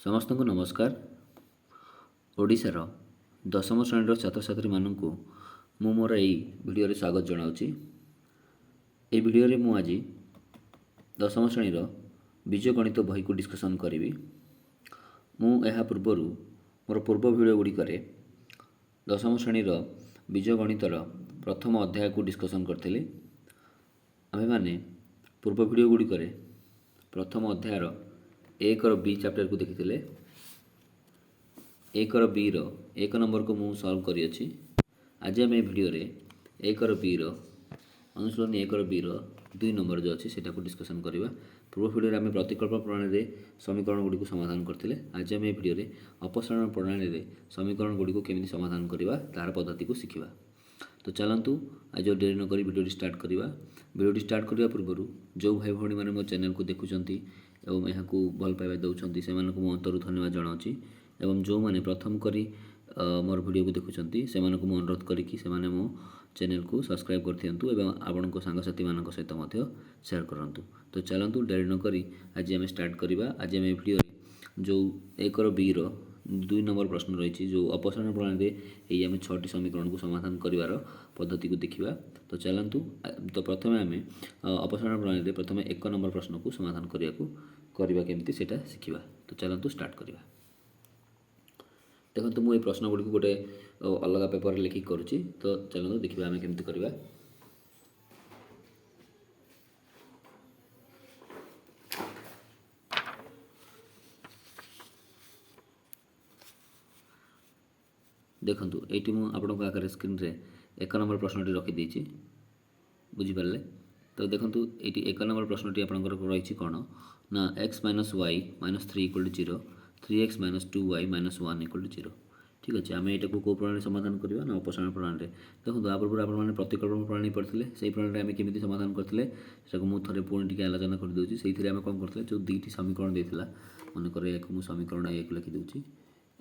समस्त को नमस्कार। ओडिशार दशम श्रेणी छात्र मानू मु मोर यही भिडियो स्वागत जनावि। ये भिडियो मु आज दशम श्रेणी बीजगणित बही को डिस्कसन करी। मुझा पूर्वर मोर पूर्व भिडियो गुड़िक दशम श्रेणी बीजगणितर प्रथम अध्याय को डिस्कसन करी। आमे माने पूर्व भिडियो गुड़िक प्रथम अध्यायर एक बी चैप्टर को देखी एक बी एक नंबर को मुझे सॉल्व करी अछि। आज आम भिडियो एक बी अनुशीलन एक बी दुई नंबर जो अच्छी से डिस्कसन करवा। पूर्व भिडियो आम प्रतिकल्प प्रणाली समीकरण गुड़ी समाधान करते। आज आम भिडियो अपसारण प्रणाली समीकरण गुड़ी केमी समाधान करवा तार पद्धति को शिखा। तो चलतु आज डेरी नक भिडियो स्टार्ट करवा। भिडियो स्टार्ट करने पूर्व जो भाई भाई मैंने मो चैनल को देखुंत एवं यहाँ भल पाइबा दौरान से मो अंतर धन्यवाद जनावि। एवं जो मैंने प्रथम करी मोर भिडियो को देखुंत से मो अनुरोध करी मो चैनल को सब्सक्राइब कर दिंतु एवं आपण सांगसाथी मान सहित सेयार करूँ। तो चलतु डेरी नक आज आम स्टार्ट करवा। आज आम भिडियो जो एक बी दुई नंबर प्रश्न रही जो अपसारण प्रणाली यही आम 6टी समीकरण को समाधान कर पद्धति को देखा। तो चलतु तो प्रथम आम अपसारण प्रणाली प्रथम एक नंबर प्रश्न को समाधान करवा केमती सेटा शिखा। तो चलतु स्टार्ट करवा। देखो मुझे प्रश्न गुड़ी गोटे अलग पेपर लिखिक करुँची। तो चलतु देखा आम केमती करवा। देखु ये मुझे आगे स्क्रीन रे एक नंबर प्रश्नटी रखीदे बुझीपारे। तो देखो ये एक नंबर प्रश्नटी आपंकर रही कौन ना x minus y minus 3 equal to 0 3x minus 2y minus 1 equal to 0। ठीक अच्छे आम यहाँ को प्रणाली समाधान करवा ना अपसारण प्रणाली। देखो आप प्रतिकल्पन प्रणाली पढ़ते से प्रणाली आम केमी समाधान करते मुझे पुणी टी आलोचना करदे से आम कौन करते जो दुईटी समीकरण देता मनकर या समीकरण एक लिखिदे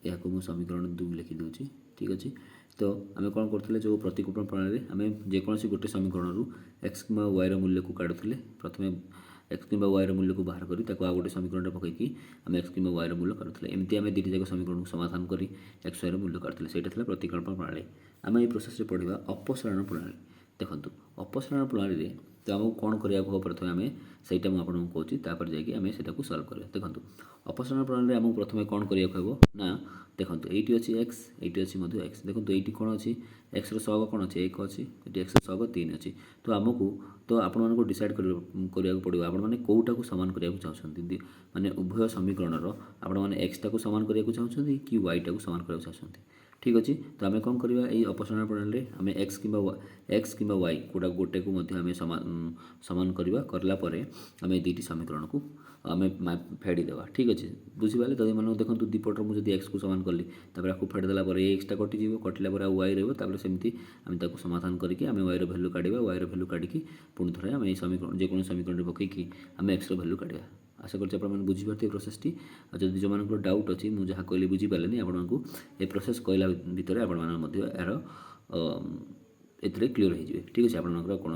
या समीकरण 2 लिखिदे। ठीक अच्छे तो आम कौन करते जो प्रतिकल्पन प्रणाली आम जेकोसी गोटे समीकरण एक्स कि वाई मूल्य को काढ़ुले प्रथम एक्स कि वाई मूल्य को बाहर करी आ गोटे समीकरण पकईकि आम एक्स कि वाई मूल्य काढ़ुले एमती आम दुईटी जाक समीकरण को समाधान करी एक्स वाई मूल्य काढ़ुले से प्रतिकल्पन प्रणाली। आम ये प्रोसेस पढ़ा अपसारण प्रणाली। देखो अपसारण प्रणाली तो आमको कौन करने को प्रथम आम से मुझे कहूँ तापर जाकि सल्व करवा। देखो अपसारण प्रणाली आमको प्रथम कौन करने को ना देखो ये अच्छी एक्स ये अच्छी एक्स। देखो ये कौन अच्छी एक्स सहग कौन अच्छे एक अच्छी ये एक्स सहग 3 अच्छी। तो आमको तो आपण डिसाइड करने पड़ो आपने कौटा को सामान करने चाहते माने उभय समीकरण आपण मैंने एक्सटा को सामान करने चाहते कि वाईटा को सामान करने चाहते। ठीक अच्छे तो आम कौन करवा ये अपसारण प्रणाली आम एक्स कि वाई कौटा गोटे को आम सामान करवा करापर आम दुईटी समीकरण को आम फेड़देवा। ठीक अच्छे बुझीपारे। तो ये देखो दीपटर मुझे एक्स को सामान कली आपको फेड़देला एक्सटा कटिज कटिला वाई रही सेमती आम समाधान करके आम वाई भैल्यू काढ़ा वाई भैल्यू काढ़ी पुणी थे आम समीकरण जेको समीकरण पकईकि आम एक्स भैल्यू काढ़ा। आशा करते आप बुझीपारे प्रोसेसटी। जब जो मान डाउट अच्छी मुझे जहाँ कहली बुझीपारे आपको ये प्रोसेस कहला भितर यार एथरे क्लीयर हो जाए। ठीक अच्छे आपंकर कौन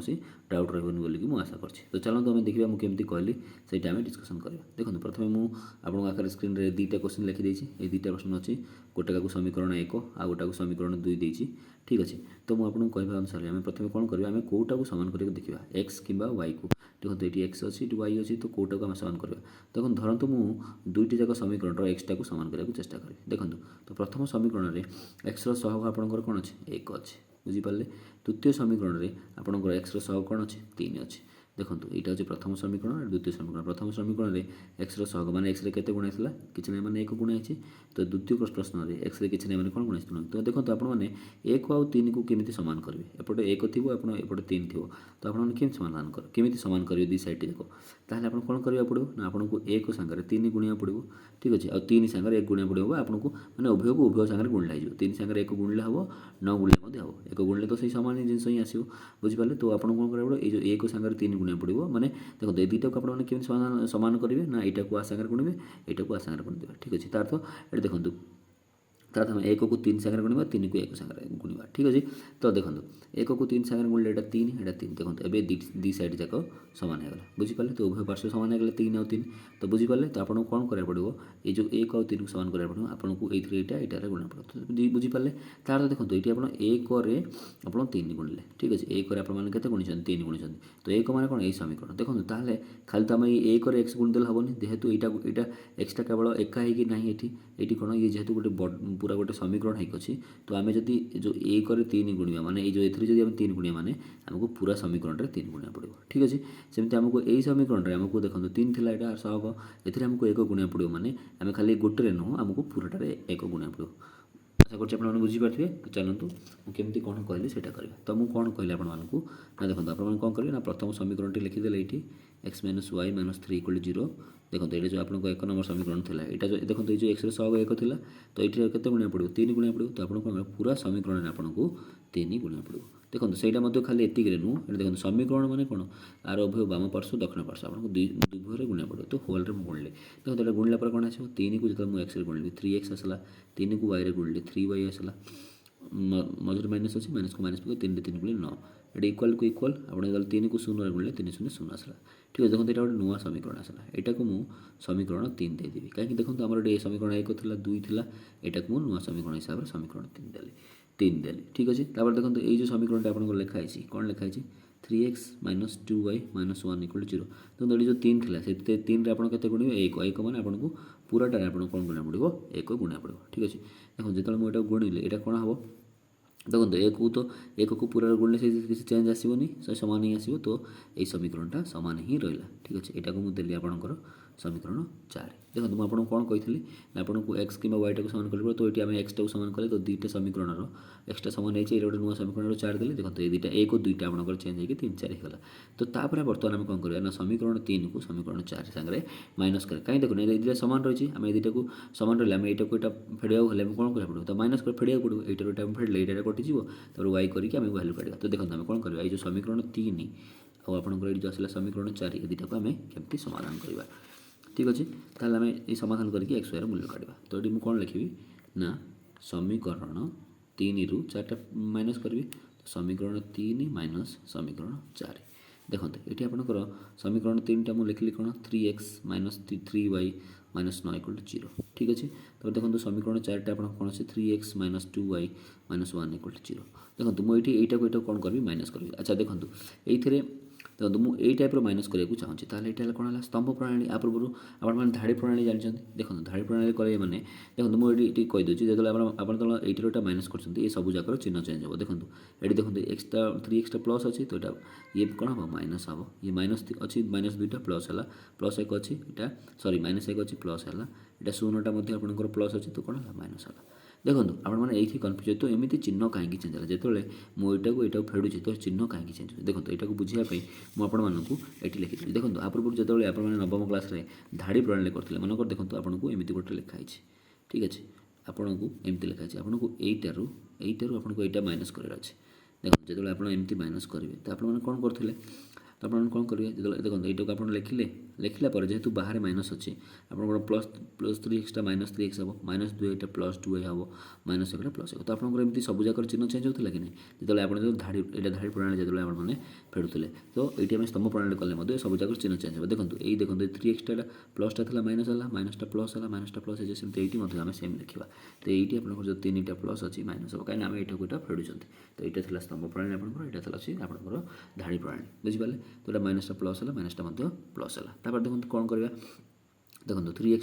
डाउट रही बोलिकी मुझे आशा करছি। तो चलते आम देखा मुझे कहली से डिस्कसन करवा। देखो प्रथम मुझे आगे स्क्रीन रे दुईटा क्वेश्चन लिखिदे ये दुईटा प्रश्न अच्छी गोटे को समीकरण 1 आ गोटा को समीकरण 2 देती। ठीक अच्छे तो मुझे कहवा अनुसार आम प्रथम कौन करवा आम कौटा को सामान करके देखा एक्स कि वाई को। देखो ये एक्स अच्छी ये वाई अच्छी तो कौटा को आम सामान करवा। देखो धरतु मुझे दुईटी जाक समीकरण एक्सटा को सामान करने चेष्टा करी। देखो तो प्रथम समीकरण में एक्स सहग आपंकर कौन अच्छे एक अच्छे बुझीपारे। द्वितीय समीकरण में आपंकर एक्स सहग कौन अच्छे 3 अच्छे। देखो यहाँ हूँ प्रथम समीकरण द्वितीय समीकरण। प्रथम समीकरण में एक्स सहग मैंने एक्स के गुणा कि ना मैंने 1 गुणा तो द्वितीय प्रश्न में एक्स कि ना मैंने कौन गुणा। तो देखो आपने 1 आउ 3 को केमी सामान करेंगे एपटे 1 थी एपटे 3 थी तो आपने केमी समाधान केमी सामान करेंगे दी साइड जाक ताहले आपन कौन करा पड़ो ना आपको 1 सांगे 3 गुणिया पड़ो। ठीक अच्छे आ 3 सांगे 1 गुणिया पड़ो आपको मैंने उभय को उभय सांगे गुणला हो 3 सांगे 1 गुणले हम 9 गुणले हम 1 गुणले तो सही सामान जिन ही आसो बुझीपारे। तो आपको कौन करा पड़ो ये 1 सांगे 3 गुणिया पड़ो माने देखो ये दुईटा को आपने केमी सामान करेंगे ना यहाँ को आ सांगे गुणवे यहाँ को आ सांगे गुणिदेवे। ठीक अच्छे तार तो ये देखो ତାର ଆମେ 1 କୁ 3 ସାଙ୍ଗରେ ଗୁଣିବା, 3 କୁ 1 ସାଙ୍ଗରେ ଗୁଣିବା। ଠିକ୍ ଅଛି। ତ ଦେଖନ୍ତୁ 1 କୁ 3 ସାଙ୍ଗରେ ଗୁଣିଲେ ଏଇଟା 3 ଏଇଟା 3। ଦେଖନ୍ତୁ ଏବେ ଦି ସାଇଡ଼୍ ଯାକ ସମାନ ହେଇଗଲା। ବୁଝିପାରିଲେ? ତ ଉଭୟ ପାର୍ଶ୍ୱ ସମାନ ହେଇଗଲେ 3 ଆଉ 3। ତ ବୁଝିପାରିଲେ? ତ ଆପଣଙ୍କୁ କ'ଣ କରିବାକୁ ପଡ଼ିବ? ଏଇ ଯେଉଁ 1 ଆଉ 3 କୁ ସମାନ କରିବାକୁ ପଡ଼ିବ। ଆପଣଙ୍କୁ ଏଇଥିରେ ଏଇଟାରେ ଗୁଣିବାକୁ ପଡ଼ିବ। ତ ବୁଝିପାରିଲେ? ତାର ଦେଖନ୍ତୁ ଏଇଠି ଆପଣ 1ରେ ଆପଣ 3 ଗୁଣିଲେ। ଠିକ୍ ଅଛି। 1ରେ ଆପଣମାନେ କେତେ ଗୁଣିଛନ୍ତି? 3 ଗୁଣିଛନ୍ତି। ତ 1 ମାନେ କ'ଣ? ଏଇ ସମୀକରଣ। ଦେଖନ୍ତୁ ତାହେଲେ ଖାଲି ତ ଆମେ ଏଇ 1ରେ x ଗୁଣିଦେଲେ ହେବନି। ଯେହେତୁ ଏଇଟା xଟା କେବଳ ଏକା ହେଇକି ନାହିଁ ଏଇଠି କ'ଣ ଇଏ ଯେହେତୁ ଗୋଟେ ପୁରା ଗୋଟେ ସମୀକରଣ ହେଇକି ଅଛି। ତ ଆମେ ଯଦି ଯେଉଁ 1ରେ 3 ଗୁଣିବା ମାନେ ଏଇ ଯେଉଁ ଏଥିରେ ଯଦି ଆମେ 3 ଗୁଣିବା ମାନେ ଆମକୁ ପୁରା ସମୀକରଣରେ 3 ଗୁଣିବାକୁ ପଡ଼ିବ। ଠିକ୍ ଅଛି। ସେମିତି ଆମକୁ ଏଇ ସମୀକରଣରେ ଆମକୁ ଦେଖନ୍ତୁ 3 ଥିଲା ଏଇଟା ସହଗ, ଏଥିରେ ଆମକୁ 1 ଗୁଣିବାକୁ ପଡ଼ିବ ମାନେ ଆମେ ଖାଲି ଗୋଟେରେ ନୁହଁ ଆମକୁ ପୁରାଟାରେ 1 ଗୁଣିବାକୁ ପଡ଼ିବ। ଆଶା କରୁଛି ଆପଣମାନେ ବୁଝିପାରୁଥିବେ। ଚାଲନ୍ତୁ ମୁଁ କେମିତି କ'ଣ କହିଲି ସେଇଟା କରିବା। ତ ମୁଁ କ'ଣ କହିଲି ଆପଣମାନଙ୍କୁ ନା ଦେଖନ୍ତୁ ଆପଣମାନେ କ'ଣ କରିବେ ନା ପ୍ରଥମ ସମୀକରଣଟି ଲେଖିଦେଲେ ଏଇଠି x - y - 3 = 0। ଦେଖନ୍ତୁ ଏଇଟା ଯେଉଁ ଆପଣଙ୍କ 1 ନମ୍ବର ସମୀକରଣ ଥିଲା ଏଇଟା ଦେଖନ୍ତୁ ଏଇ ଯେଉଁ xର ସହଗ 1 ଥିଲା ତ ଏଇଠି କେତେ ଗୁଣିବାକୁ ପଡ଼ିବ? 3 ଗୁଣିବାକୁ ପଡ଼ିବ। ତ ଆପଣଙ୍କୁ କ'ଣ ପୁରା ସମୀକରଣରେ ଆପଣଙ୍କୁ 3 ଗୁଣିବାକୁ ପଡ଼ିବ। ଦେଖନ୍ତୁ ସେଇଟା ମଧ୍ୟ ଖାଲି ଏତିକିରେ ନୁହଁ। ଏଇଟା ଦେଖନ୍ତୁ ସମୀକରଣ ମାନେ କ'ଣ? ଆର ଉଭୟ ବାମ ପାର୍ଶ୍ୱ ଦକ୍ଷିଣ ପାର୍ଶ୍ୱ ଆପଣଙ୍କୁ ଦୁଇଭୟରେ ଗୁଣିବାକୁ ପଡ଼ିବ। ତ ହୋଲ୍ରେ ମୁଁ ଗୁଣିଲି। ଦେଖନ୍ତୁ ଏଇଟା ଗୁଣିଲା ପରେ କ'ଣ ଆସିବ? 3କୁ ଯେତେବେଳେ ମୁଁ xରେ ଗୁଣିଲି 3x ଆସିଲା। 3କୁ yରେ ଗୁଣିଲି 3y ଆସିଲା। ମଝିରେ ମାଇନସ୍ ଅଛି, ମାଇନସ୍କୁ ମାଇନସ୍ ପକେଇ 3ରେ 3 ଗୁଣିଲେ 9। ଏଇଟା ଇକ୍ୱାଲ୍କୁ ଇକ୍ୱାଲ୍ ଆପଣ ଯେତେବେଳେ 3କୁ 0ରେ ଗୁଣିଲେ 3 0 0 ଆସିଲା। ଠିକ୍ ଅଛି। ଦେଖନ୍ତୁ ଏଇଟା ଗୋଟେ ନୂଆ ସମୀକରଣ ଆସିଲା। ଏଇଟାକୁ ମୁଁ ସମୀକରଣ 3 ଦେଇଦେବି। କାହିଁକି? ଦେଖନ୍ତୁ ଆମର ଏଠି ସମୀକରଣ 1 ଥିଲା 2 ଥିଲା। ଏଇଟାକୁ ମୁଁ ନୂଆ ସମୀକରଣ ହିସାବରେ ସମୀକରଣ 3 ଦେଲି। ଠିକ୍ ଅଛି। ତାପରେ ଦେଖନ୍ତୁ ଏଇ ଯେଉଁ ସମୀକରଣଟା ଆପଣଙ୍କର ଲେଖା ହେଇଛି କ'ଣ ଲେଖା ହେଇଛି? 3x - 2y - 1 = 0। ଦେଖନ୍ତୁ ଏଠି ଯେଉଁ 3 ଥିଲା ସେଥିରେ 3ରେ ଆପଣ କେତେ ଗୁଣିବେ? 1 ମାନେ ଆପଣଙ୍କୁ ପୁରାଟାରେ ଆପଣଙ୍କୁ କ'ଣ ଗୁଣିବାକୁ ପଡ଼ିବ? 1 ଗୁଣିବାକୁ ପଡ଼ିବ। ଠିକ୍ ଅଛି। ଦେଖନ୍ତୁ ଯେତେବେଳେ ମୁଁ ଏଇଟାକୁ ଗୁଣିଲି ଏଇଟା କ'ଣ ହେବ? ଦେଖନ୍ତୁ 1କୁ ପୁରାରେ ଗୁଣିଲେ ସେ କିଛି ଚେଞ୍ଜ ଆସିବନି, ସେ ସମାନ ହିଁ ଆସିବ। ତ ଏଇ ସମୀକରଣଟା ସମାନ ହିଁ ରହିଲା। ଠିକ୍ ଅଛି। ଏଇଟାକୁ ମୁଁ ଦେଲି ଆପଣଙ୍କର ସମୀକରଣ 4। ଦେଖନ୍ତୁ ମୁଁ ଆପଣଙ୍କୁ କ'ଣ କହିଥିଲି ନା ଆପଣଙ୍କୁ x କିମ୍ବା yଟାକୁ ସମାନ କରିବାକୁ ପଡ଼ିବ। ତ ଏଇଠି ଆମେ xଟାକୁ ସମାନ କଲେ ତ ଦୁଇଟା ସମୀକରଣର xଟା ସମାନ ହେଇଛି। ଏଇଟା ଗୋଟେ ନୂଆ ସମୀକରଣର 4 ଦେଲେ। ଦେଖନ୍ତୁ ଏଇ ଦୁଇଟା 1 ଓ 2ଟା ଆପଣଙ୍କର ଚେଞ୍ଜ ହେଇକି 3 4 ହେଇଗଲା। ତ ତାପରେ ବର୍ତ୍ତମାନ ଆମେ କ'ଣ କରିବା ନା ସମୀକରଣ 3କୁ ସମୀକରଣ 4 ସାଙ୍ଗରେ ମାଇନସ୍ କରିବା। କାହିଁକି? ଦେଖନ୍ତୁ ଏଇ ଦୁଇଟା ସମାନ ରହିଛି। ଆମେ ଏଇ ଦୁଇଟାକୁ ସମାନ ରହିଲେ ଆମେ ଏଇଟାକୁ ଏଇଟା ଫେଡ଼ିବାକୁ ହେଲେ ଆମେ କ'ଣ କରିବାକୁ ପଡ଼ିବ? ତ ମାଇନସ୍ କରି ଫେଡ଼ିବାକୁ ପଡ଼ିବ। ଏଇଟାରୁ ଏଇଟା ଆମେ ଫେଡ଼ିଲେ ଏଇଟା କଟିଯିବ। ତାପରେ y କରିକି ଆମେ ଭ୍ୟାଲୁ କାଢ଼ିବା। ତ ଦେଖନ୍ତୁ ଆମେ କ'ଣ କରିବା? ଏଇ ଯେଉଁ ସମୀକରଣ 3 ଆଉ ଆପଣଙ୍କର ଏଇଠି ଯେଉଁ ଆସିଲା ସମୀକରଣ 4 ଏ ଦୁଇଟାକୁ ଆମେ କେମିତି ସମାଧାନ କରିବା। ଠିକ୍ ଅଛି। ତାହେଲେ ଆମେ ଏଇ ସମାଧାନ କରିକି x yର ମୂଲ୍ୟ କାଢ଼ିବା। ତ ଏଠି ମୁଁ କ'ଣ ଲେଖିବି ନା ସମୀକରଣ 3ରୁ 4ଟା ମାଇନସ୍ କରିବି। ସମୀକରଣ 3 ମାଇନସ୍ ସମୀକରଣ 4। ଦେଖନ୍ତୁ ଏଠି ଆପଣଙ୍କର ସମୀକରଣ 3ଟା ମୁଁ ଲେଖିଲି କ'ଣ? 3x - 3y - 9 = 0। ଠିକ୍ ଅଛି। ତାପରେ ଦେଖନ୍ତୁ ସମୀକରଣ 4ଟା ଆପଣଙ୍କ କ'ଣ ଅଛି? 3x - 2y - 1 = 0। ଦେଖନ୍ତୁ ମୁଁ ଏଇଟାକୁ କ'ଣ କରିବି? ମାଇନସ୍ କରିବି। ଆଚ୍ଛା ଦେଖନ୍ତୁ ଏଇଥିରେ ଦେଖନ୍ତୁ ମୁଁ ଏଇ ଟାଇପ୍ର ମାଇନସ୍ କରିବାକୁ ଚାହୁଁଛି। ତାହେଲେ ଏଇଟା ହେଲା କ'ଣ ହେଲା? ସ୍ତମ୍ଭ ପ୍ରଣାଳୀ। ଆ ପୂର୍ବରୁ ଆପଣମାନେ ଧାଡ଼ି ପ୍ରଣାଳୀ ଜାଣିଛନ୍ତି। ଦେଖନ୍ତୁ ଧାଡ଼ି ପ୍ରଣାଳୀ କରିବେ ମାନେ ଦେଖନ୍ତୁ ମୁଁ ଏଠି କହିଦେଉଛି ଯେତେବେଳେ ଆପଣ ଯେତେବେଳେ ଏଇଥିରୁ ଏଇଟା ମାଇନସ୍ କରୁଛନ୍ତି ଏ ସବୁ ଯାକର ଚିହ୍ନ ଚେଞ୍ଜ ହେବ। ଦେଖନ୍ତୁ ଏଠି ଦେଖନ୍ତୁ 3xଟା ପ୍ଲସ୍ ଅଛି ତ ଏଇଟା ଇଏ କ'ଣ ହେବ? ମାଇନସ୍ ହେବ। ଇଏ ମାଇନସ୍ ଅଛି, ମାଇନସ୍ 2ଟା ପ୍ଲସ୍ ହେଲା, ପ୍ଲସ୍ 1 ଅଛି ଏଇଟା ମାଇନସ୍ 1 ଅଛି ପ୍ଲସ୍ ହେଲା, ଏଇଟା 0ଟା ମଧ୍ୟ ଆପଣଙ୍କର ପ୍ଲସ୍ ଅଛି ତ କ'ଣ ହେଲା? ମାଇନସ୍ ହେଲା। ଦେଖନ୍ତୁ ଆପଣମାନେ ଏଇଠି କନଫ୍ୟୁଜ୍ ତ ଏମିତି ଚିହ୍ନ କାହିଁକି ଚେଞ୍ଜ ହେଲା? ଯେତେବେଳେ ମୁଁ ଏଇଟାକୁ ଫେଡ଼ୁଛି ତ ଚିହ୍ନ କାହିଁକି ଚେଞ୍ଜ ହେଉଛି? ଦେଖନ୍ତୁ ଏଇଟାକୁ ବୁଝିବା ପାଇଁ ମୁଁ ଆପଣମାନଙ୍କୁ ଏଠି ଲେଖିଥିଲି। ଦେଖନ୍ତୁ ଆ ପୂର୍ବରୁ ଯେତେବେଳେ ଆପଣମାନେ ନବମ କ୍ଲାସ୍ରେ ଧାଡ଼ି ପ୍ରଣାଳୀ କରିଥିଲେ ମନେକର ଦେଖନ୍ତୁ ଆପଣଙ୍କୁ ଏମିତି ଗୋଟେ ଲେଖା ହେଇଛି। ଠିକ୍ ଅଛି। ଆପଣଙ୍କୁ ଏମିତି ଲେଖା ହେଇଛି। ଆପଣଙ୍କୁ ଏଇଟାରୁ ଆପଣଙ୍କୁ ଏଇଟା ମାଇନସ୍ କରିବାର ଅଛି। ଦେଖନ୍ତୁ ଯେତେବେଳେ ଆପଣ ଏମିତି ମାଇନସ୍ କରିବେ ତ ଆପଣମାନେ କ'ଣ କରୁଥିଲେ? ତ ଆପଣମାନେ କ'ଣ କରିବେ? ଯେତେବେଳେ ଦେଖନ୍ତୁ ଏଇଟାକୁ ଆପଣ ଲେଖିଲା ପରେ ଯେହେତୁ ବାହାରେ ମାଇନସ୍ ଅଛି ଆପଣଙ୍କର ପ୍ଲସ୍ 3xଟା ମାଇନସ୍ 3x ହେବ, ମାଇନସ୍ 2yଟା ପ୍ଲସ୍ 2y ହେବ, ମାଇନସ୍ 1ଟା ପ୍ଲସ୍ 1। ତ ଆପଣଙ୍କର ଏମିତି ସବୁ ଯାକର ଚିହ୍ନ ଚେଞ୍ଜ ହେଉଥିଲା କି ନାହିଁ? ଯେତେବେଳେ ଆପଣ ଏଇଟା ଧାଡ଼ି ପ୍ରଣାଳୀ ଯେତେବେଳେ ଆପଣମାନେ ଫେରୁଥିଲେ ତ ଏଇଠି ଆମେ ସ୍ତମ୍ଭ ପ୍ରଣାଳୀ କଲେ ମଧ୍ୟ ସବୁ ଯାକର ଚିହ୍ନ ଚେଞ୍ଜ ହେବ। ଦେଖନ୍ତୁ ଏଇ 3xଟା ପ୍ଲସ୍ଟା ଥିଲା ମାଇନସ୍ ହେଲା, ମାଇନସ୍ଟା ପ୍ଲସ୍ ହେଲା, ମାଇନସ୍ଟା ପ୍ଲସ୍ ହେଇଯିବ। ସେମିତି ଏଇଠି ମଧ୍ୟ ଆମେ ସେମ୍ ଲେଖିବା। ତ ଏଇଠି ଆପଣଙ୍କର ଯେଉଁ 3ଟା ପ୍ଲସ୍ ଅଛି ମାଇନସ୍ ହେବ କାହିଁକିନା ଆମେ ଏଇଟାକୁ ଫେରୁଛନ୍ତି। ତ ଏଇଟା ଥିଲା ସ୍ତମ୍ଭ ପ୍ରଣାଳୀ ଆପଣଙ୍କର, ଏଇଟା ଥିଲା ଅଛି ଆପଣଙ୍କର ଧାଡ଼ି ପ୍ରଣାଳୀ। ବୁଝିପାରିଲେ? ତ ଏଇଟା ମାଇନସ୍ଟା ପ୍ଲସ୍ ହେଲା, ମାଇନସ୍ଟା ମଧ୍ୟ ପ୍ଲସ୍ ହେଲା। ତାପରେ ଦେଖନ୍ତୁ କ'ଣ କରିବା? ଦେଖନ୍ତୁ 3x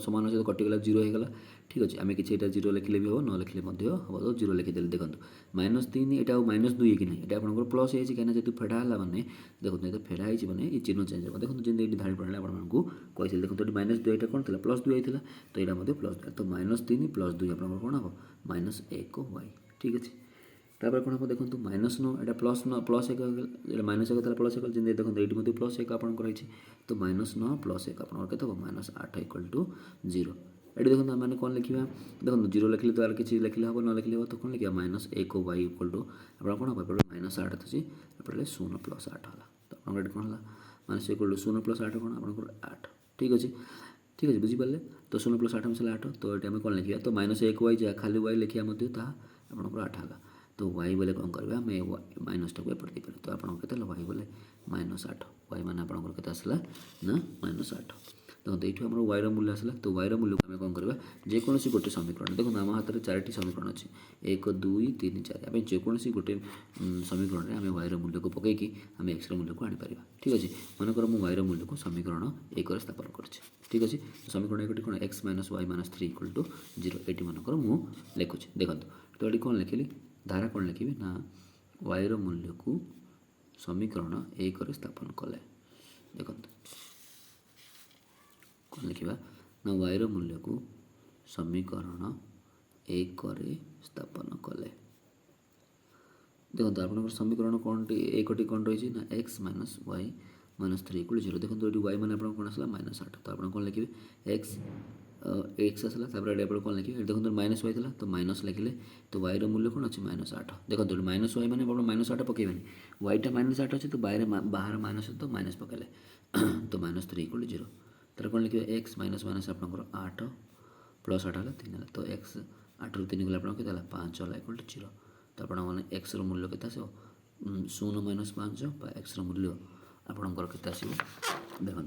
ସମାନ ଅଛି ତ କଟିଗଲା 0 ହେଇଗଲା। ଠିକ୍ ଅଛି। ଆମେ କିଛି ଏଇଟା 0 ଲେଖିଲେ ବି ହେବ, ନ ଲେଖିଲେ ମଧ୍ୟ ହେବ। ତ 0 ଲେଖିଦେଲେ। ଦେଖନ୍ତୁ -3 ଏଇଟା ଆଉ -2 କି ନାହିଁ? ଏଇଟା ଆପଣଙ୍କର ପ୍ଲସ୍ ହେଇଯାଇଛି କାହିଁକିନା ଯେହେତୁ ଫେଡ଼ା ହେଲା ମାନେ ଦେଖନ୍ତୁ ଏଇଟା ଫେଡ଼ା ହେଇଛି ମାନେ ଏ ଚିହ୍ନ ଚେଞ୍ଜ ହେବ। ଦେଖନ୍ତୁ ଯେମିତି ଏଇଠି ଧାଡ଼ି ପ୍ରଣାଳୀ ଆପଣମାନଙ୍କୁ କହିଥିଲି। ଦେଖନ୍ତୁ ଏଠି -2 ଏଇଟା କ'ଣ ଥିଲା? +2y ଥିଲା ତ ଏଇଟା ମଧ୍ୟ +2। ତ -3 + 2 ଆପଣଙ୍କର କ'ଣ ହେବ? -1y। ଠିକ୍ ଅଛି। ତାପରେ କ'ଣ ହେବ? ଦେଖନ୍ତୁ -9 ଏଇଟା +1 ହେଇଗଲା। ଏଇଟା -1 ଥିଲା +1 ଯେମିତି ଦେଖନ୍ତୁ ଏଇଠି ମଧ୍ୟ +1 ଆପଣଙ୍କର ହେଇଛି। ତ -9 + 1 ଆପଣଙ୍କର କେତେ ହେବ? -8 = 0। ଏଠି ଦେଖନ୍ତୁ ଆମେମାନେ କ'ଣ ଲେଖିବା? ଦେଖନ୍ତୁ 0 ଲେଖିଲେ ତ ଆର କିଛି ଲେଖିଲେ ହେବ, ନ ଲେଖିଲେ ହେବ ତ କ'ଣ ଲେଖିବା? -1y ଆପଣ କ'ଣ ହେବ? ଏପଟେ -8 ଅଛି, ଏପଟେ 0 + 8 ହେଲା। ତ ଆପଣଙ୍କର ଏଠି କ'ଣ ହେଲା? -0 + 8 କ'ଣ? ଆପଣଙ୍କର 8। ଠିକ୍ ଅଛି। ठीक अच्छे बुझीपारे तो 16 + 8 मिसला 8 तो ये आम कौन लिखा तो -1y जहाँ खाली y लिखा आपंकर 8 है तो y बोले कौन करवा आम माइनस टाक एपटे देपर तो आप y बोले -8 y मान आपंकर के ना -8 देखो ये आम y रूल्य आसला तो y रूल्य को आम कौन करवा जेकोसी गोटे समीकरण देखो आम हाथ में 4टी समीकरण अच्छे 1 2 3 4 आम जेकोसी गोटे समीकरण में आम y रूल्य को पकईकि आम x मूल्य को आनीपर ठीक अच्छे मनकर मुझे y मूल्य को समीकरण 1 स्थापन कर ठीक अच्छे समीकरण 1 कौन x - y - 3 = 0 ये मनकर मुझे लिखुच्छे देखो तो ये कौन लिखिली धारा कौन लिखी ना y मूल्य को समीकरण 1 स्थापन कले देखो कौन लिखा ना y मूल्य को समीकरण 1 स्थापन कले देखो आप समीकरण कौन एक कौन रही ना x - y - 3 = 0 देखो ये y मान आप कौन आसला -8 तो आप कौन लिखे x आसला आप कौन लिखे देखो -y था तो माइनस लिखिले तो y मूल्य कौन अच्छे -8 देखो -y मैंने -8 पकेबे yटा -8 अच्छे तो बाहर माइनस तो माइनस पकेले तो -3 = 0 तर कौन लिखे x माइनस माइनस आपंकर 8 + 8 है 3 है तो x 8 ରୁ 3 गला आप 5 है = 0 तो आप x मूल्य के 0 - 5 x मूल्य आपंकर के देखो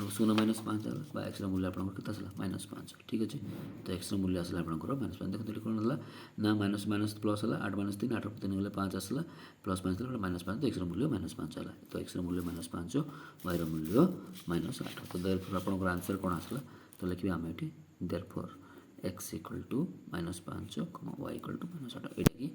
0 - 5 है x मूल्य आपंकर के -5 ठीक अच्छे तो x मूल्य आसला आपंकर -5 देखो कौन है ना माइनस माइनस प्लस है 8 - 3 8 ରୁ 3 गले 5 आसला +5 -5 तो x मूल्य -5 है तो x मूल्य -5 y मूल्य -8 तो देयरफॉर आपंकर आंसर कौन आसला तो लिखिए आम ये देयरफॉर x = -5 y = -8 ये कि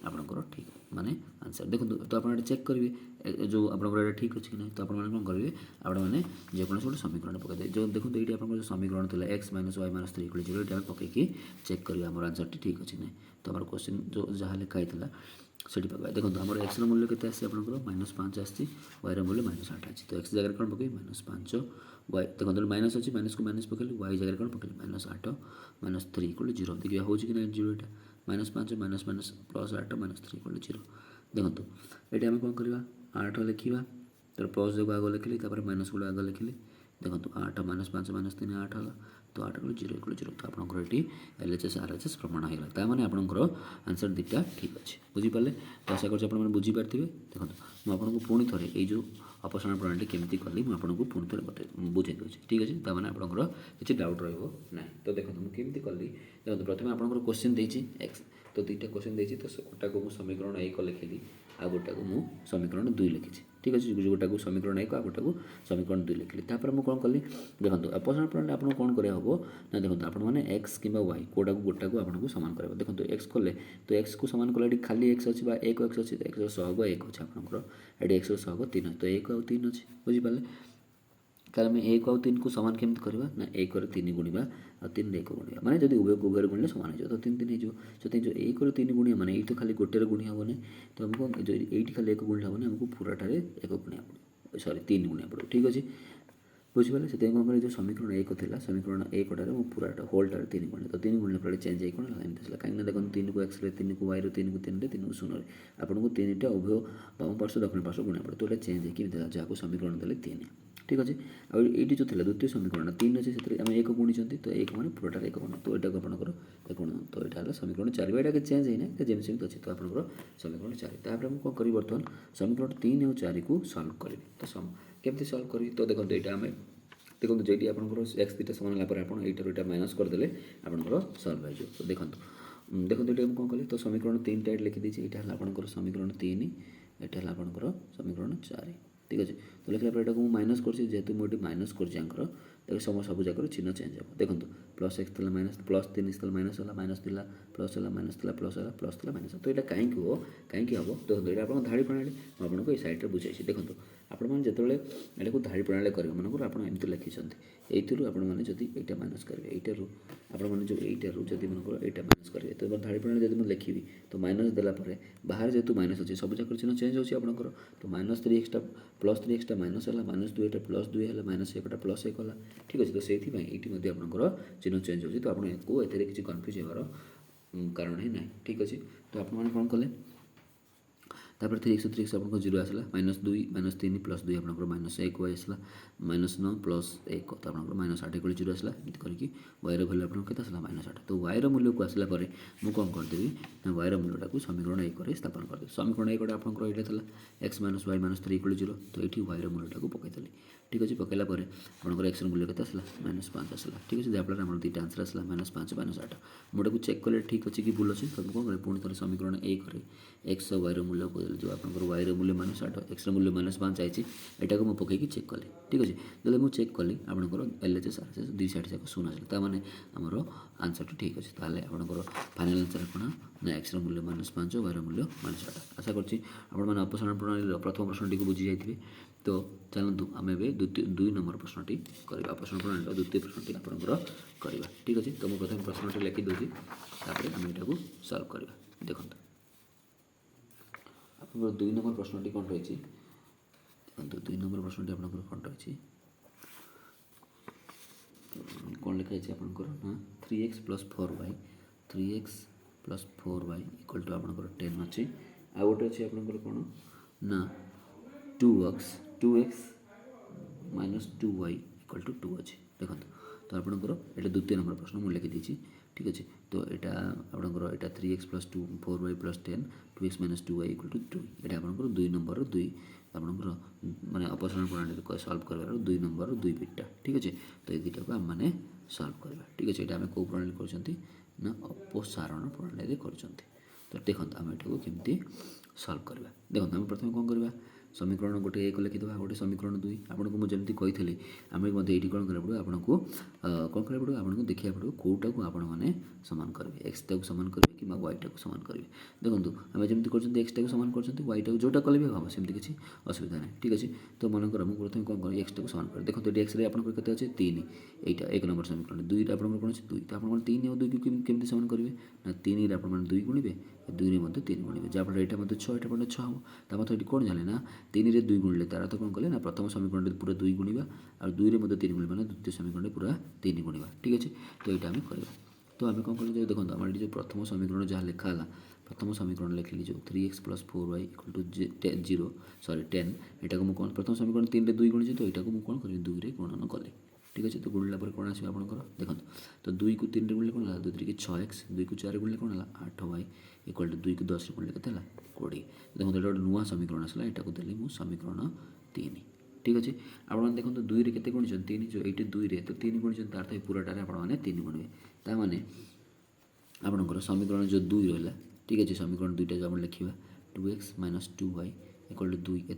आपंकर ठीक माने आंसर देखो तो आप चेक करेंगे जो आपंकर ठीक अच्छे कि नहीं तो आप कौन करेंगे आपने जेको गोटे समीकरण पकईदे जो देखो ये आप समीकरण थी x - y - 3 = 0 ये पकईकि चेक करेंगे आम आंसर ठीक अच्छे नहीं तो आम क्वेश्चन जो जहाँ लिखाई से पकड़ा देखो आम x मूल्य के -5 आसी y मूल्य -8 अच्छी तो x जगह कौन पकई -5 y देखो माइनस अच्छी माइनस को माइनस पकड़ी y जगह कौन पकड़ी -8 - 3 = 0 देखिए हो कि ना 0 यहाँ -5 माइनस माइनस +8 - 3 = 0 देखो ये आम कौन करवा 8 लिखा तो प्लस जो आग लिखिली माइनस गुड़ा आग लिखिली देखो 8 - 5 - 3 8 है तो 8 = 0 = 0 तो आपंकर ये LHS RHS प्रमाण होगा ताने आपंकर आंसर दुटा ठीक अच्छे बुझीपारे तो आशा कर बुझीपारे देखो मुझे पुणी थे ये अपसारण प्रणाली केमती कली मुझे पुणी थे बता बुझे दूसरी ठीक अच्छे ताने आपंकर किसी डाउट रहा तो देखो मुझे कली देखो प्रथम आपंकर क्वेश्चन देती एक्स तो दुईटा क्वेश्चन देती तो गोटा को समीकरण 1 लिखिली आ गोटा को मुझे समीकरण 2 लिखी ठीक अच्छे गोटा को समीकरण 1 आ गोटा को समीकरण 2 लिखिली मुझे कौन कली देखो अपसारण प्रणाली आपको कौन करा हम ना देखो आपने एक्स कि वाई कोटा को गोटा को आपको सामान कर देखो एक्स कले तो एक्स को सामान कले खाली एक्स अच्छी एक एक्स अच्छी तो एक्स सहग 1 अच्छे आपंकर ये एक्स सहग 3 तो 1 और 3 अच्छे बुझीपारे क्या आम 1 और 3 को सामान केमती करवा ना 1 रे 3 गुणा और 3 रे 1 गुणा माने जब उभय गुणिले सामान हो तो 3 3 हो जो 1 रे 3 गुणिया माने ये तो खाली गोटे गुणिया हेनी तो आमको जो ये खाली 1 गुणिले हेनी आमको पूराटे 1 गुणिया पड़ो सॉरी 3 गुणिया पड़ो ठीक अच्छे बुझीपारे से कौन कर जो समीकरण 1 था समीकरण 1 पूराटा होल्टार 3 गुणिले तो 3 गुणिले पड़े चेंज कौन है कहीं देखो 3 को एक्स 3 को वाई 3 को 3 3 को 0 आपको 3टा उभय बाम पार्श्व दक्षिण पार्श्व गुणा पड़े तो ये चेंज होकर जहाँ समीकरण देले 3 ठीक अच्छे आईटी जो थी द्वितीय समीकरण 3 अच्छे से आम 1 गुणी तो 1 मैंने पूराटार 1 गुण तो यहाँ आपंकर 1 गुण तो यहाँ समीकरण 4 यहाँ चेंज होना जमी सेमती अच्छे तो आपंकर समीकरण 4 तापर मुझे कौन करी बर्तमान समीकरण 3 और 4 को सल्व करी तो केमती सल्व करी तो देखो यहाँ आम देखो जी आपंकर एक्स दुटा सामान है आप माइनस करदे आपंकर सल्व हो तो देखो देखो ये कौन कली तो समीकरण 3टा ये लिखिदी यहाँ आपंकर समीकरण 3 यहाँ आपंकर समीकरण 4 ठीक अच्छे तो लिखला यहाँ मुझे माइनस करेतु मुझे माइनस कर देखो सब जाक चिन्ह चेंज हो देखो प्लस एक्स था माइनस प्लस 3 माइनस है माइनस था प्लस है माइनस था प्लस है प्लस था माइनस तो यहाँ कहीं हो कहीं हम देखो ये आप धाड़ी प्रणाली मुझे ये सैड्रे बुझाई देखो आपने जो यहाँ धाड़ी प्रणाली करेंगे मनकर आप एमती लिखिं यू आपने जब यहाँ माइनस करेंगे यू आपने जो यू जब मनकर यहाँ माइनस करेंगे तो धाड़ी प्रणाली जब मुझे लिखी तो माइनस देलापर बाहर जेहतु माइनस अच्छे सब जाक चिन्ह चेंज होती आपंकर तो -3x प्लस 3x माइनस है -2 प्लस 2 है -1 प्लस 1 है ठीक अच्छे तो से ये आपंकर चिन्ह चेंज होती तो आपको ए किसी कन्फ्यूज होवार कारण ही ना ठीक अच्छे तो आपने कौन कले तापर 3x 3x आपको 0 आसला -2 -3 + 2 आपंकर -1 y आसला -9 प्लस 1 तो आपको -8 = 0 आसला एमती करके y रो वैल्यू आपन केते आसला -8 तो y रो मूल्य को आसला परे मु कोन कर देबी ना y रो मूल्यटा को समीकरण 1 रे स्थापन कर देबी समीकरण 1 टा आपन एटा थला x - y - 3 = 0 तो एठी y रो मूल्यटा को पकै देली ठीक अछि पकेला परे आपन x रो मूल्य केते आसला -5 आसला ठीक अछि जाफला हमर दुईटा आंसर आसला -5 -8 मोटा को चेक करले ठीक अछि कि भूल अछि तो कोन करे पुणी थरे समीकरण 1 रे x और y रो मूल्य को जो आपन y रो मूल्य -8 x रो मूल्य -5 आइछि एटा को मु पकै कि चेक कली ठीक अछि जले मु चेक कली आपन LHS RHS दुई साइड से शून्य आसला ता माने हमरो आंसर ठीक अछि ताले आपन फाइनल आंसर कोन ना x रो मूल्य -5 y रो मूल्य -8 आशा करछि आपन माने अपसारण प्रणाली रो प्रथम प्रश्नटी को बुझी जाइथिबे तो चलतु आम ए दुई नंबर प्रश्नटी करवा अपसारण प्रणाली द्वितीय प्रश्नटी आपंकर करवा ठीक अच्छे तो मुझे प्रथम प्रश्नटी लिखि दूसरी आम यहाँ सल्व करवा देखो आप दुई नंबर प्रश्नटी कौन रही देखो दुई नंबर प्रश्नटी आप कौन रही कौन लिखाई आपंकर ना 3x + 4y 3x + 4y = आपंकर 10 अच्छी आ गोटे अच्छी आपंकर कौन ना 2x - 2y = 2 अच्छे देखो तो आपंकर ये द्वितीय नंबर प्रश्न मुझे लिखी देती ठीक अच्छे तो यहाँ आपंकर यहाँ 3x + 4y + 10 2x - 2y = 2 ये आपंकर दुई नंबर दुई आपंकर माने अपसारण प्रणाली सल्व कर दुई नंबर दुई बिटा ठीक अच्छे तो ये दुटा को आम मैंने सल्व करवा ठीक अच्छे ये आम कौ प्रणाली कर अपसारण प्रणाली कर तो देखो आम यहाँ केमती सल्व करवा देखो आम प्रथम कौन करवा समीकरण गोटे 1 लिखिदेवा गोटे समीकरण 2 आपको मुझे जमी कही आम ये कौन करा पड़ो आपको कौन करा पड़ो आपको देखा पड़ो कौटा को आपण मैंने सामान करेंगे एक्स टाक सामान करेंगे कि वाई टाक सामान करेंगे देखो आम जमी कर एक्स टाक सामान कर वाई टाक जोटा कले भी हम सेमती किसी असुविधा नहीं ठीक अच्छे तो मनकर मुझे प्रथम कौन कर एक्स टाक सामान कर देखो ये एक्स आपंकर के 3 यहाँ 1 नंबर समीकरण 2 आप कौन अच्छे 2 तो आप 3 और 2 को केमती सामान करेंगे ना 3 आप 2 गुणवे 2 3 गुणवे जहाँफल यहाँ 6 यहाँ 6 हम ता मतलब ये कौन जाने ना 3 रे 2 गुणिले तार तो कौन कले ना प्रथम समीकरण पूरा 2 गुणवा और 2 रे 3 गुणवा ना द्वितीय समीकरण पूरा 3 गुणवा ठीक अच्छे तो यहाँ आम करवा तो आम कौन करें देखो आम जो प्रथम समीकरण जहाँ लिखाला प्रथम समीकरण लिखिली जो 3x + 4y = 0 सॉरी 10 यहाँ को मुझे प्रथम समीकरण 3 रे 2 गुणी तो यहाँ को मुझे कौन करी 2 रे गुणन कले ठीक अच्छे तो गुणला कौन आस आपंकर देखो तो 2 को 3 रे गुणिले कौन है 2 3 6x 2 को 4 रे गुणिले कौन है 8y = 2 को 10 रे गुणिले के 20 देखो ये गोटे नुआ समीकरण आसला यहाँ को देली मुझे समीकरण 3 ठीक अच्छे आप देखो 2 रे केते गुणिछन 3 जो ये 2 रे तो 3 गुणिछन तार तो पूराटारे आपने 3 गुणवे ता माने आपंकर समीकरण जो 2 रहा ठीक अच्छे समीकरण दुईटा जो आप लिखा 2x - 2y = 2 ए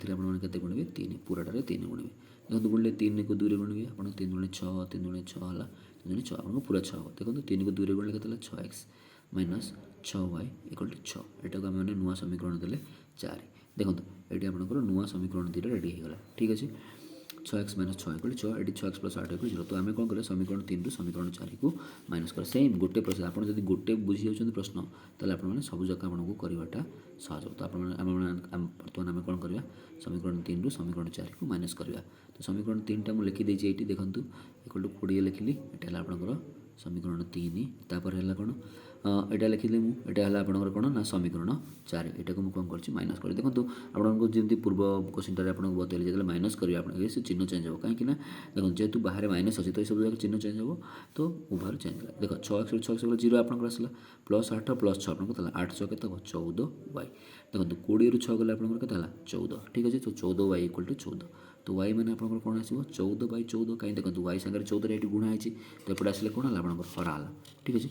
गुणवे 3 पूराटारे 3 गुणवे देखो गुणिले 3 को 2 रे गुणवे आप 3 × 6 3 × 6 है 3 × 6 आपको पूरा 6 देखो 3 को 2 रे गुणिले के 6x - 6y = 6 यहाँ को आम नुआ समीकरण देले 4 देखो ये आपंकर नुआ समीकरण दुटा रेडी होगा ठीक अच्छे 6x - 6 = 6 ये 6x + 8 = 0 तो आम कौन करें समीकरण 3 रु समीकरण 4 को माइनस कर सेम गोटे प्रोसेस आप गोटे बुझी जाऊँ प्रश्न ताले आपने सब जगह आपको करवाटा सहज तो बर्तमान आम कौन करवा समीकरण 3 रु समीकरण 4 को माइनस करवा तो समीकरण 3 टा मुझे लिखिदे ये देखूँ = 20 लिखिली यहाँ आपंकर समीकरण 3 तापर है कौन यहाँ लिखिली मुझे है आपंकर कौन ना समीकरण 4 यहाँ को मुझे कौन कर माइनस कर देखो आपको जमी पूर्व क्वेश्चन आपको बतैली जो माइनस करेंगे आप से चिन्ह चेंज हो कहीं देखो जेहतु बाहर माइनस अच्छी तो ये सब जगह चिन्ह चेंज हो तो उभर चेंज है देखो 6x + 6 0 आप आसला +8 + 6 आपको 8 6 के 14y देखो 20 ରୁ 6 गले आपंकर के 14 ठीक अच्छे तो 14y = 14 तो y मैंने आपंकर कौन आसो 14/14 कहीं देखो y सागर 14 ये गुणा है तो एपटे आसले कौन है आपंकर हराला ठीक अच्छे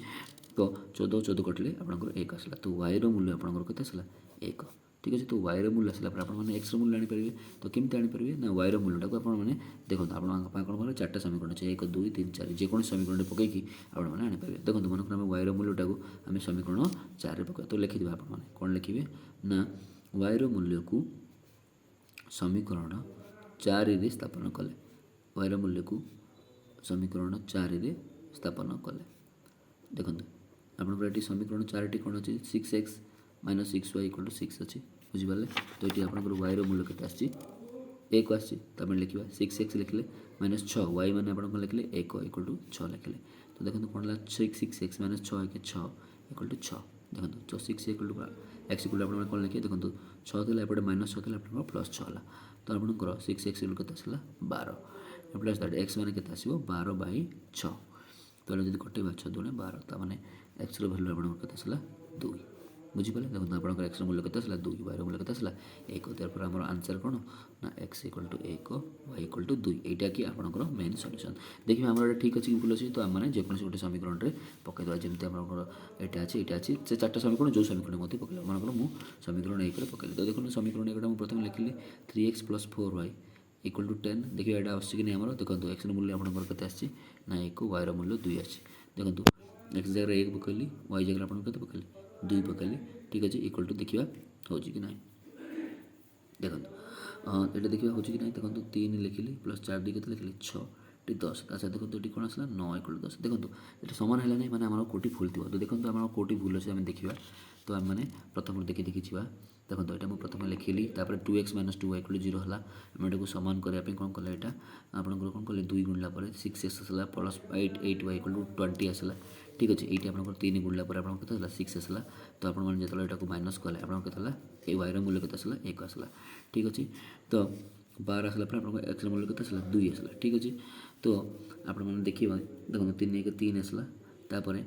तो 14 14 कटिले आपंकर 1 आसला तो y रो मूल्य आपंकर केते आसला 1 ठीक अच्छे तो y रो मूल्य आसला आपने x रो मूल्य आनीपारे तो केमती आनीपारे ना y रो मूल्यटा को आपने देखो आप कौन करें 4टा समीकरण अच्छे 1 2 3 4 जेको समीकरण पकईकि आपने आनीपारे देखो मन आम y रो मूल्यटा को आम समीकरण 4 पकड़ तो लिखिदे आपने कौन लिखे ना y रो मूल्य को समीकरण 4 रे स्थापन कले y रो मूल्य को समीकरण 4 रे स्थापन कले देखो आपंकर ये समीकरण 4 टी कौन अच्छी 6x - 6y = 6 अच्छी बुझिपारे तो ये आपंकर y रो मूल्य के आसी 1 आसी तो लिखा 6x लिखले -6 y मैंने आप लिखले 1 = 6 लिखले तो देखो कौन है 6x - 6 के 6 = 6 देखो तो 6 x आप कौन लिखे देखो 6 थे एपटे -6 थे आप +6 है तो आपंकर 6x के 12 प्लस दैट एक्स मैंने केते आसीबो 12/6 तो जब कटेबा 6 दुणे 12 ता माने एक्स रो वैल्यू आपन केते आसला 2 बुझिपारे देखो आपन एक्स रो मूल्य केते आसला 2 y रो मूल्य केते आसला 1 तपर हमर आंसर कोन ना x equal to 1 y equal to 2 एटा कि आपनकर मेन सॉल्यूशन देखिबा हमर ठीक अछि कि भूल अछि तो हम माने जे कोन गोटे समीकरण रे पकै दवा जेमते हमर एटा अछि से चारटा समीकरण जो समीकरण मते पकले मानकर मु समीकरण 1 रे पकले तो देखो समीकरण 1 मु प्रथम लिखली 3x + 4y इक्वल टू 10 देखिए एटा आछि कि नै हमर देखो x रो मूल्य आपनकर केते आछि ना 1 y रो मूल्य 2 आछि देखो x जगह 1 पकली y जगह आपन केते पकली 2 पकली ठीक अछि इक्वल टू देखिबा होछि कि नै देखो एटा देखिबा होछि कि नै देखो 3 लिखली प्लस 4 दी केते लिखली 6 टी 10 अच्छा देखो एटी कोन आसला 9 इक्वल टू 10 देखो एटा समान हैला नै माने हमर कोटी फुल थिबो तो देखो हमर कोटी भूल अछि हम देखिबा तो हम माने प्रथम देखि छिबा देखो एटा मु प्रथम लिखिली तापर 2x - 2y इक्वल 0 हला हम एटा को समान करिया पे कोन कले एटा आपन को कोन कले 2 गुणला पर 6x आसला प्लस 8y इक्वल टू 20 आसला ठीक अछि एटी आपन को 3 गुणला पर आपन केते हला 6 आसला तो आपन मन जेतला एटा को माइनस कले आपन केते हला ए y रो मूल्य केते आसला 1 आसला ठीक अछि तो 12 आसला पर आपन को x रो मूल्य केते आसला 2 आसला ठीक अछि तो आपन मन देखिबा देखो 3 1 3 आसला तापर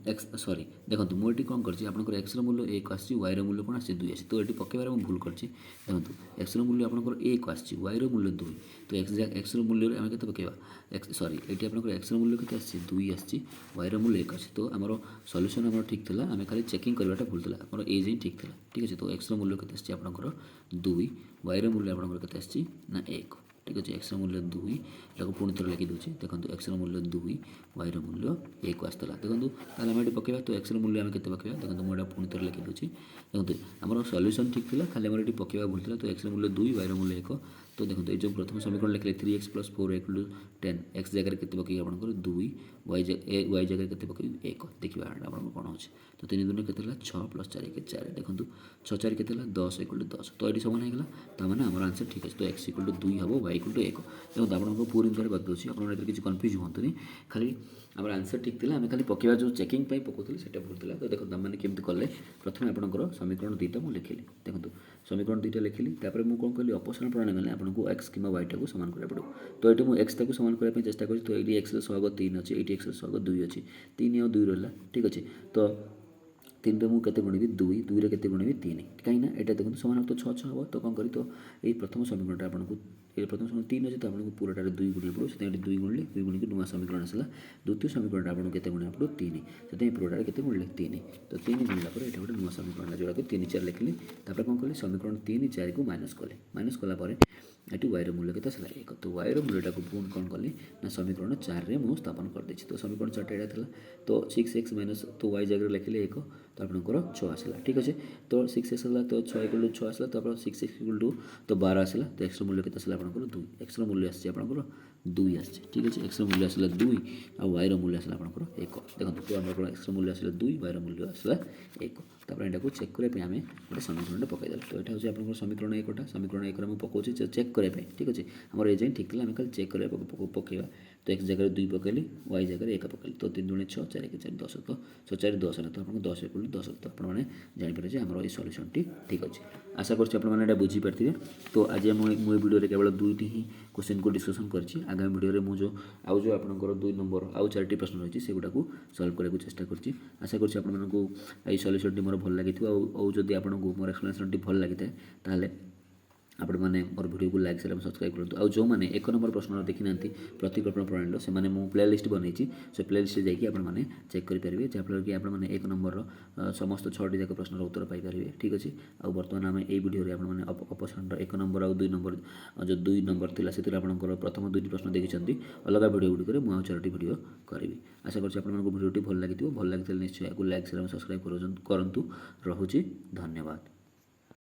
एक्स सॉरी देखो मुझे कौन कर एक्स मूल्य 1 आसी y रो मूल्य कौन आसी 2 आसी तो ये पकेबार मुझे भूल कर देखो एक्स मूल्य आप 1 आसी y रो मूल्य 2 तो एक्स मूल्य आम के पकेबा एक्स सॉरी ये आप एक्स मूल्य के 2 आसी y रो मूल्य 1 आसी तो आमर सॉल्यूशन आम ठीक था आम खाली चेकिंग करवाटा भूल था आम एज ही ठीक था ठीक अच्छे तो एक्स मूल्य के आपंकर 2 y रो मूल्य आपंकर के ना 1 ठीक अच्छे एक्स मूल्य 2 या पुणी थोड़ा लिखी दूसरी देखो एक्स मूल्य 2 y रो मूल्य 1 आसला देखो ताले पकेबा तो एक्स मूल्य आम के पकेबा देखो मुझे पुणी थोड़ा लिखी दूसरी देखो आम सॉल्यूशन ठीक था खाली आम पकेबा भूल था तो एक्स मूल्य 2 y रो मूल्य 1 तो देखो ये जो प्रथम समीकरण लिखले 3x + 4y = 10 x जगह के पकई आपनकर 2 y जगह के पकई 1 देखिबा आपन कोन होछ तो 3 दुने केते 6 + 4 के 4 देखो 6 4 केते 10 = 10 तो एटी समान हेगला त माने हमर आंसर ठीक है तो x = 2 हबो y = 1 देखो आपन को पूरी तरह बत दोछि आपन एतर किछि कंफ्यूज होंतनी खाली हमर आंसर ठीक थिला हमें खाली पकेबा जो चेकिंग पई पकोतले सेटा भूल थिला तो देखो माने केमति करले प्रथम आपनकर समीकरण 2 टा मु लिखिली देखो समीकरण 2 टा लिखिली तापर मु कोन कहली अपसरण प्रणाली माने आपन को x किमा y टा को समान करे पड़ो तो एटी मु x टा को समान करे पे चेष्टा करी तो एटी x रो सहग 3 अछि एटी x रो सहग 2 अछि 3 और 2 रहला ठीक अछि तो 3 रे मु केते गुणिबी 2 2 रे केते गुणिबी 3 काई ना एटा देखो समान तो 6 6 हो तो कोन करी तो ए प्रथम समीकरण आपन को ए प्रथम समीकरण 3 अछि तो आपन को पूराटा रे 2 गुणिया पड़ो सेते 2 गुणले 2 गुणिके नुवा समीकरण आसला द्वितीय समीकरण आपन केते गुणिया पड़ो 3 सेते पूराटा रे केते गुणले 3 तो 3 गुणला पर एटा गोटे नुवा समीकरण जोड़ा को 3 4 लिखली तापर कोन कली समीकरण 3 4 को माइनस कला पर एटी y रो मूल्य केते आसला 1 तो y रो मूल्यटा को पूर्ण कोन कली ना समीकरण 4 रे मु स्थापन कर देछि तो समीकरण 4 एटा थिला तो 6x माइनस तो y जगह लिखले 1 तो आपनकर 6 आसला ठीक अछि तो 6x आसला तो 6 = 6 आसला तो 6x = तो 12 आसला तो x रो मूल्य केते आसला आपनकर 2 x रो मूल्य आछि आपनकर 2 आछि ठीक अछि x रो मूल्य आसला 2 आ y रो मूल्य आसला आपनकर 1 देखो तो हमर x रो मूल्य आसला 2 y रो मूल्य आसला 1 तापर एटा को चेक करे पे हमें गोटे समीकरण पकाई देला तो एटा होछि आपनकर समीकरण 1 टा समीकरण 1 रे हम पकोछि चेक करे पे ठीक अछि हमर एजेंट ठीक थिला हम खाली चेक करे पकेबा तो x जगह 2 पकेली y जगह 1 पकेली तो 3 दुणे 6 4 के 4 10 तो 6 4 10 तो आपन 10 = 10 तो आपन माने जानि पारे जे हमर ए सॉल्यूशन टी ठीक अछि आशा करछि आपन माने एटा बुझी परथिबे तो आज हम मो वीडियो रे केवल दुईटी ही क्वेश्चन को डिस्कशन करछि आगामी वीडियो रे मु जो आउ जो आपनकर 2 नंबर आउ 4टी प्रश्न रहिछि सेगुडा को सॉल्व करे को चेष्टा करछि आशा करछि आपन माने को ए सॉल्यूशन टी मोर भल लागिथिबो आउ जदी आपन को मोर एक्सप्लेनेशन टी भल लागिथे ताले आपण मैंने मोर वीडियो को लाइक शेयर और सब्सक्राइब करूँ आउ जो मैंने 1 नंबर प्रश्न देखी ना प्रतिकल्पना प्रणाली से मैंने मु प्ले लिस्ट बनई से प्ले लिस्ट जाकि आपने चेक करेंगे जहाँफल कि आपने 1 नंबर समस्त 6टी जाक प्रश्नर उत्तर पाइपर ठीक अच्छे आ बर्तमान आम ये वीडियो आपने अपसरण 1 नंबर और 2 नंबर जो 2 नंबर थी से आपंकर प्रथम 2टी प्रश्न देखी अलग वीडियो गुड़िक मुझे 4टी वीडियो करी आशा कर वीडियो भल लगी निश्चय निश्चय लाइक शेयर और सब्सक्राइब करूँ रोचे धन्यवाद।